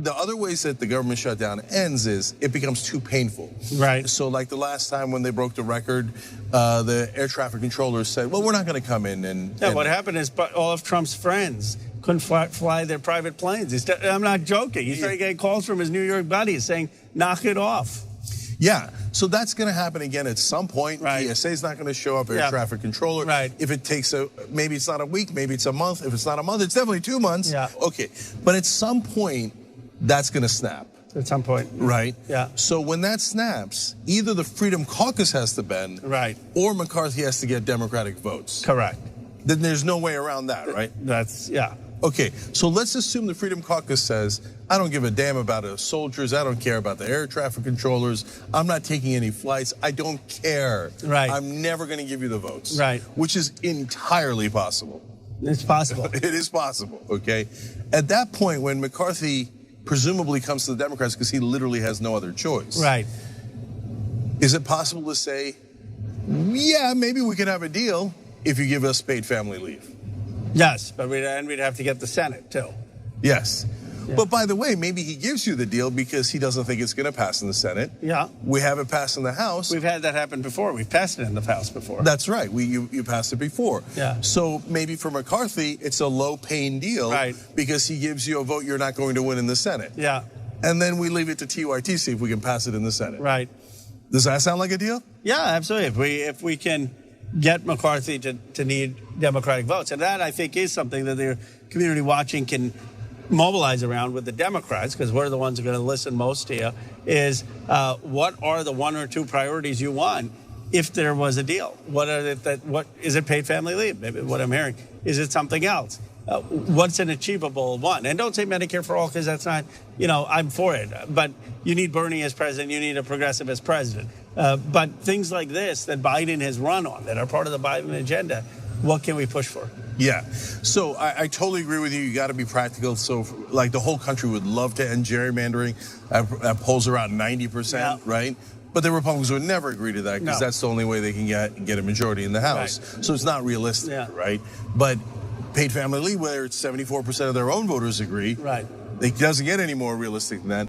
the other ways that the government shutdown ends is it becomes too painful. Right. So like the last time when they broke the record, the air traffic controllers said, well, we're not going to come in and... Yeah, what happened is all of Trump's friends couldn't fly their private planes. I'm not joking. He started getting calls from his New York buddies saying, knock it off. Yeah, so that's going to happen again at some point. Right. TSA is not going to show up, air traffic controller. Right. If it takes maybe it's not a week, maybe it's a month. If it's not a month, it's definitely 2 months. Yeah. Okay, but at some point, that's going to snap. At some point. Right? Yeah. So when that snaps, either the Freedom Caucus has to bend. Right. Or McCarthy has to get Democratic votes. Correct. Then there's no way around that, right? Yeah. Okay, so let's assume the Freedom Caucus says, I don't give a damn about the soldiers, I don't care about the air traffic controllers, I'm not taking any flights, I don't care. Right. I'm never going to give you the votes. Right. Which is entirely possible. It's possible. It is possible, okay? At that point, when McCarthy presumably comes to the Democrats because he literally has no other choice. Right. Is it possible to say, yeah, maybe we can have a deal if you give us paid family leave? Yes, but we'd have to get the Senate, too. Yes. Yeah. But by the way, maybe he gives you the deal because he doesn't think it's going to pass in the Senate. Yeah. We have it passed in the House. We've had that happen before. We've passed it in the House before. That's right. You passed it before. Yeah. So maybe for McCarthy, it's a low-paying deal. Right. Because he gives you a vote you're not going to win in the Senate. Yeah. And then we leave it to TYT, see if we can pass it in the Senate. Right. Does that sound like a deal? Yeah, absolutely. If we can get McCarthy to need Democratic votes. And that, I think, is something that the community watching can mobilize around with the Democrats, because we're the ones who are going to listen most to you, is what are the one or two priorities you want if there was a deal? What is it paid family leave? Maybe what I'm hearing. Is it something else? What's an achievable one? And don't say Medicare for all, because that's not, I'm for it. But you need Bernie as president. You need a progressive as president. But things like this that Biden has run on, that are part of the Biden agenda, what can we push for? Yeah. So I totally agree with you. You got to be practical. So like the whole country would love to end gerrymandering. That polls around 90%, right? But the Republicans would never agree to that because that's the only way they can get a majority in the House. Right. So it's not realistic, right? But paid family leave, whether it's 74% of their own voters agree, it doesn't get any more realistic than that.